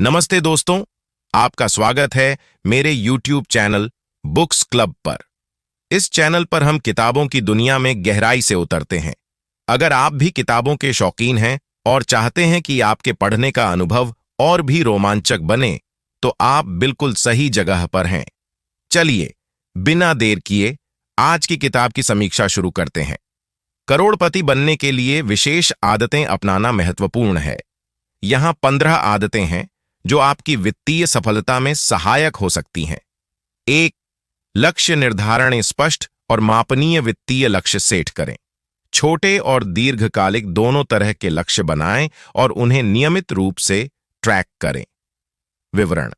नमस्ते दोस्तों, आपका स्वागत है मेरे YouTube चैनल बुक्स क्लब पर। इस चैनल पर हम किताबों की दुनिया में गहराई से उतरते हैं। अगर आप भी किताबों के शौकीन हैं और चाहते हैं कि आपके पढ़ने का अनुभव और भी रोमांचक बने, तो आप बिल्कुल सही जगह पर हैं। चलिए, बिना देर किए आज की किताब की समीक्षा शुरू करते हैं। करोड़पति बनने के लिए विशेष आदतें अपनाना महत्वपूर्ण है। यहाँ 15 आदतें हैं जो आपकी वित्तीय सफलता में सहायक हो सकती हैं। 1. लक्ष्य निर्धारण स्पष्ट और मापनीय वित्तीय लक्ष्य सेट करें। छोटे और दीर्घकालिक दोनों तरह के लक्ष्य बनाएं और उन्हें नियमित रूप से ट्रैक करें। विवरण: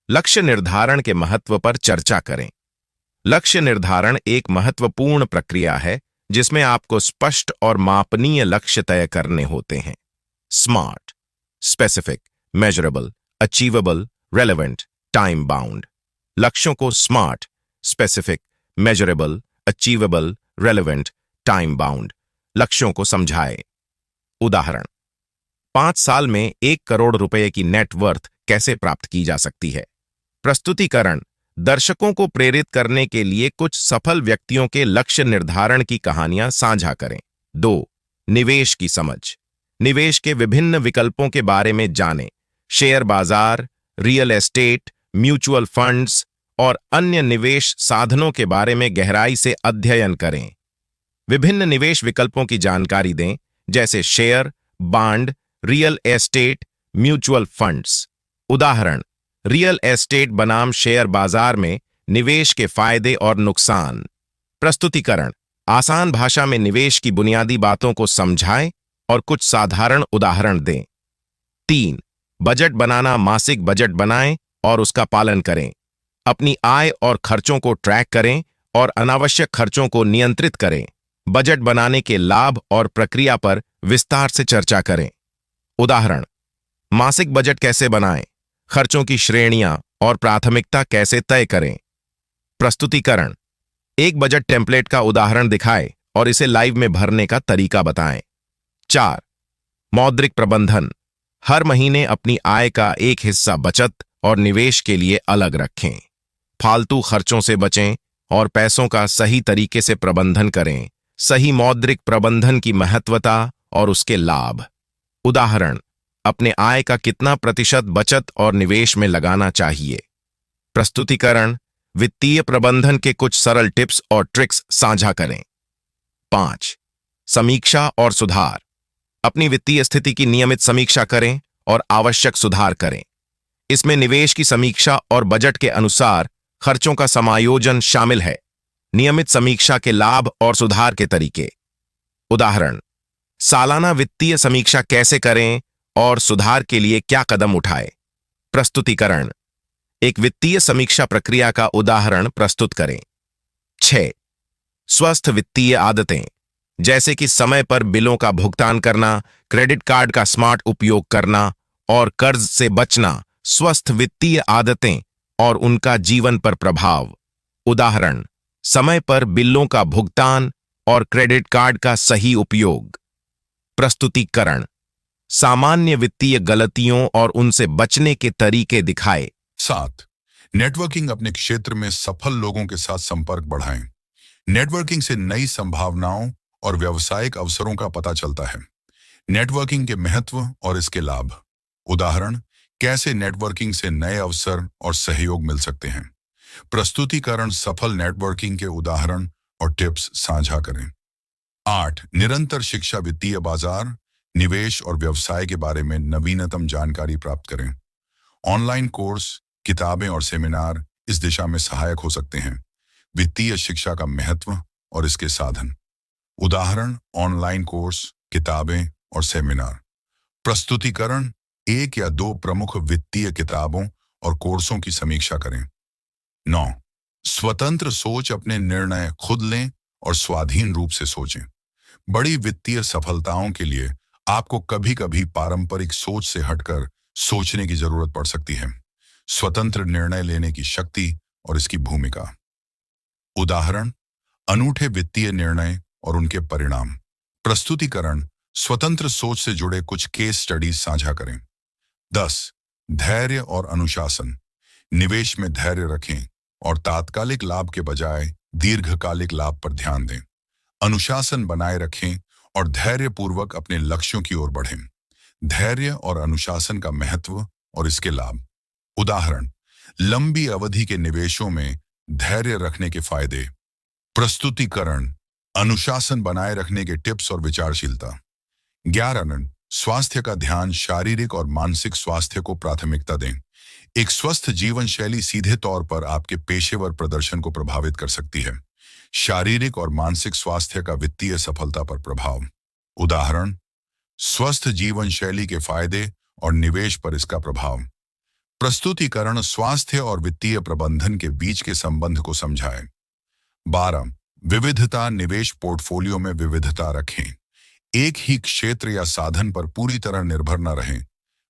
लक्ष्य निर्धारण के महत्व पर चर्चा करें। लक्ष्य निर्धारण एक महत्वपूर्ण प्रक्रिया है जिसमें आपको स्पष्ट और मापनीय लक्ष्य तय करने होते हैं। Smart: specific, measurable, achievable, relevant, time bound. लक्ष्यों को smart, specific, measurable, achievable, relevant, time bound लक्ष्यों को समझाएं। उदाहरण: 5 साल में 1 करोड़ रुपए की नेट वर्थ कैसे प्राप्त की जा सकती है। प्रस्तुतिकरण: दर्शकों को प्रेरित करने के लिए कुछ सफल व्यक्तियों के लक्ष्य निर्धारण की कहानियां साझा करें। 2. निवेश की समझ: निवेश के विभिन्न विकल्पों के बारे में जानें। शेयर बाजार, रियल एस्टेट, म्यूचुअल फंड्स और अन्य निवेश साधनों के बारे में गहराई से अध्ययन करें। विभिन्न निवेश विकल्पों की जानकारी दें, जैसे share, bond, real estate, mutual funds. उदाहरण: रियल एस्टेट बनाम शेयर बाजार में निवेश के फायदे और नुकसान। प्रस्तुतिकरण: आसान भाषा में निवेश की बुनियादी बातों को समझाएं और कुछ साधारण उदाहरण दें। 3. बजट बनाना: मासिक बजट बनाएं और उसका पालन करें। अपनी आय और खर्चों को ट्रैक करें और अनावश्यक खर्चों को नियंत्रित करें। बजट बनाने के लाभ और प्रक्रिया पर विस्तार से चर्चा करें। उदाहरण: मासिक बजट कैसे बनाएं, खर्चों की श्रेणियां और प्राथमिकता कैसे तय करें। प्रस्तुतिकरण: एक बजट टेम्पलेट का उदाहरण दिखाएं और इसे लाइव में भरने का तरीका बताएं। 4. मौद्रिक प्रबंधन: हर महीने अपनी आय का एक हिस्सा बचत और निवेश के लिए अलग रखें। फालतू खर्चों से बचें और पैसों का सही तरीके से प्रबंधन करें। सही मौद्रिक प्रबंधन की महत्वता और उसके लाभ। उदाहरण: अपने आय का कितना प्रतिशत बचत और निवेश में लगाना चाहिए। प्रस्तुतिकरण: वित्तीय प्रबंधन के कुछ सरल टिप्स और ट्रिक्स साझा करें। 5. समीक्षा और सुधार: अपनी वित्तीय स्थिति की नियमित समीक्षा करें और आवश्यक सुधार करें। इसमें निवेश की समीक्षा और बजट के अनुसार खर्चों का समायोजन शामिल है। नियमित समीक्षा के लाभ और सुधार के तरीके। उदाहरण: सालाना वित्तीय समीक्षा कैसे करें और सुधार के लिए क्या कदम उठाएं। प्रस्तुतिकरण: एक वित्तीय समीक्षा प्रक्रिया का उदाहरण प्रस्तुत करें। 6. स्वस्थ वित्तीय आदतें, जैसे कि समय पर बिलों का भुगतान करना, क्रेडिट कार्ड का स्मार्ट उपयोग करना और कर्ज से बचना स्वस्थ वित्तीय आदतें और उनका जीवन पर प्रभाव। उदाहरण: समय पर बिलों का भुगतान और क्रेडिट कार्ड का सही उपयोग। प्रस्तुतिकरण: सामान्य वित्तीय गलतियों और उनसे बचने के तरीके दिखाए। 7. नेटवर्किंग: अपने क्षेत्र में सफल लोगों के साथ संपर्क बढ़ाएं। नेटवर्किंग से नई संभावनाओं और व्यावसायिक अवसरों का पता चलता है। नेटवर्किंग के महत्व और इसके लाभ। उदाहरण: कैसे नेटवर्किंग से नए अवसर और सहयोग मिल सकते हैं। प्रस्तुतिकरण: सफल नेटवर्किंग के उदाहरण और टिप्स साझा करें। 8. निरंतर शिक्षा: वित्तीय बाजार, निवेश और व्यवसाय के बारे में नवीनतम जानकारी प्राप्त करें। ऑनलाइन कोर्स, किताबें और सेमिनार इस दिशा में सहायक हो सकते हैं। वित्तीय शिक्षा का महत्व और इसके साधन। उदाहरण: ऑनलाइन कोर्स, किताबें और सेमिनार। प्रस्तुतिकरण: 1 या 2 प्रमुख वित्तीय किताबों और कोर्सों की समीक्षा करें। 9. स्वतंत्र सोच: अपने निर्णय खुद लें और स्वाधीन रूप से सोचें। बड़ी वित्तीय सफलताओं के लिए आपको कभी-कभी पारंपरिक सोच से हटकर सोचने की जरूरत पड़ सकती है। स्वतंत्र निर्णय लेने की शक्ति और इसकी भूमिका। उदाहरण: अनूठे वित्तीय निर्णय और उनके परिणाम। प्रस्तुतिकरण: स्वतंत्र सोच से जुड़े कुछ केस स्टडीज साझा करें। 10. धैर्य और अनुशासन। निवेश में धैर्य रखें और तात्कालिक लाभ के बजाय दीर्घकालिक लाभ पर ध्यान दें। अनुशासन बनाए रखें और धैर्यपूर्वक अपने लक्ष्यों की ओर बढ़ें। धैर्य और अनुशासन का महत्व और इसके लाभ। उदाहरण, लंबी अवधि के निवेशों में धैर्य रखने के फायदे। प्रस्तुतिकरण, अनुशासन बनाए रखने के टिप्स और विचारशीलता। 11 स्वास्थ्य का ध्यान। शारीरिक और मानसिक स्वास्थ्य को प्राथमिकता दें। एक स्वस्थ जीवन शैली सीधे तौर पर आपके पेशेवर प्रदर्शन को प्रभावित कर सकती है। शारीरिक और मानसिक स्वास्थ्य का वित्तीय सफलता पर प्रभाव। उदाहरण, स्वस्थ जीवन शैली के फायदे और निवेश पर इसका प्रभाव। प्रस्तुतिकरण, स्वास्थ्य और वित्तीय प्रबंधन के बीच के संबंध को समझाएं। 12 विविधता। निवेश पोर्टफोलियो में विविधता रखें। एक ही क्षेत्र या साधन पर पूरी तरह निर्भर न रहें,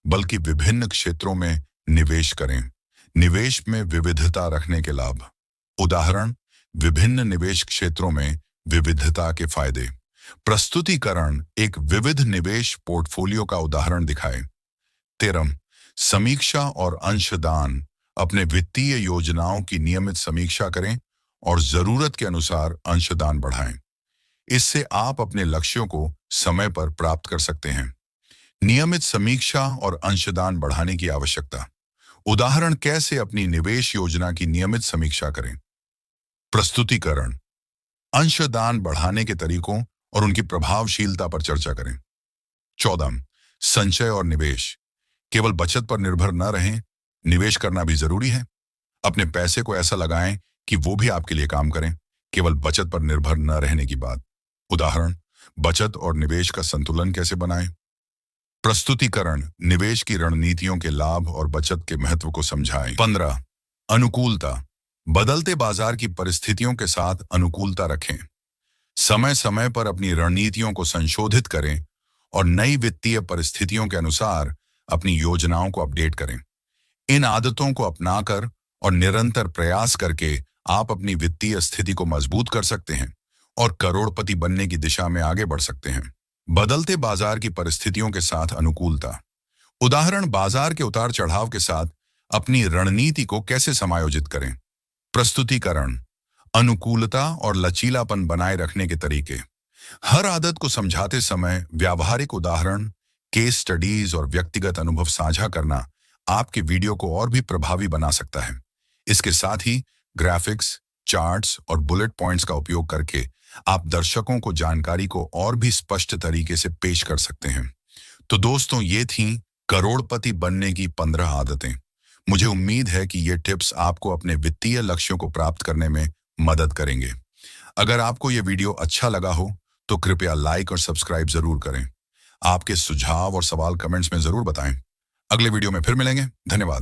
बल्कि विभिन्न क्षेत्रों में निवेश करें। निवेश में विविधता रखने के लाभ। उदाहरण, विभिन्न निवेश क्षेत्रों में विविधता के फायदे। प्रस्तुतिकरण, एक विविध निवेश पोर्टफोलियो का उदाहरण दिखाएं। 13 समीक्षा और अंशदान। अपने वित्तीय योजनाओं की नियमित समीक्षा करें और जरूरत के अनुसार अंशदान बढ़ाएं। इससे आप अपने लक्ष्यों को समय पर प्राप्त कर सकते हैं। नियमित समीक्षा और अंशदान बढ़ाने की आवश्यकता। उदाहरण, कैसे अपनी निवेश योजना की नियमित समीक्षा करें। प्रस्तुतिकरण, अंशदान बढ़ाने के तरीकों और उनकी प्रभावशीलता पर चर्चा करें। 14 संचय और निवेश। केवल बचत पर निर्भर न रहें, निवेश करना भी जरूरी है। अपने पैसे को ऐसा लगाएं कि वो भी आपके लिए काम करें, केवल बचत पर निर्भर न रहने की बात। उदाहरण, बचत और निवेश का संतुलन कैसे बनाएं। प्रस्तुतिकरण, निवेश की रणनीतियों के लाभ और बचत के महत्व को समझाएं। 15 अनुकूलता। बदलते बाजार की परिस्थितियों के साथ अनुकूलता रखें। समय समय पर अपनी रणनीतियों को संशोधित करें और नई वित्तीय परिस्थितियों के अनुसार अपनी योजनाओं को अपडेट करें। इन आदतों को अपनाकर और निरंतर प्रयास करके आप अपनी वित्तीय स्थिति को मजबूत कर सकते हैं और करोड़पति बनने की दिशा में आगे बढ़ सकते हैं। बदलते बाजार की परिस्थितियों के साथ अनुकूलता। उदाहरण, बाजार के उतार चढ़ाव के साथ अपनी रणनीति को कैसे समायोजित करें। प्रस्तुतिकरण, अनुकूलता और लचीलापन बनाए रखने के तरीके। हर आदत को समझाते समय व्यावहारिक उदाहरण, केस स्टडीज और व्यक्तिगत अनुभव साझा करना आपके वीडियो को और भी प्रभावी बना सकता है। इसके साथ ही ग्राफिक्स, चार्ट्स और बुलेट पॉइंट्स का उपयोग करके आप दर्शकों को जानकारी को और भी स्पष्ट तरीके से पेश कर सकते हैं। तो दोस्तों, ये थीं करोड़पति बनने की 15 आदतें। मुझे उम्मीद है कि ये टिप्स आपको अपने वित्तीय लक्ष्यों को प्राप्त करने में मदद करेंगे। अगर आपको ये वीडियो अच्छा लगा हो तो कृपया लाइक और सब्सक्राइब जरूर करें। आपके सुझाव और सवाल कमेंट्स में जरूर बताएं। अगले वीडियो में फिर मिलेंगे। धन्यवाद।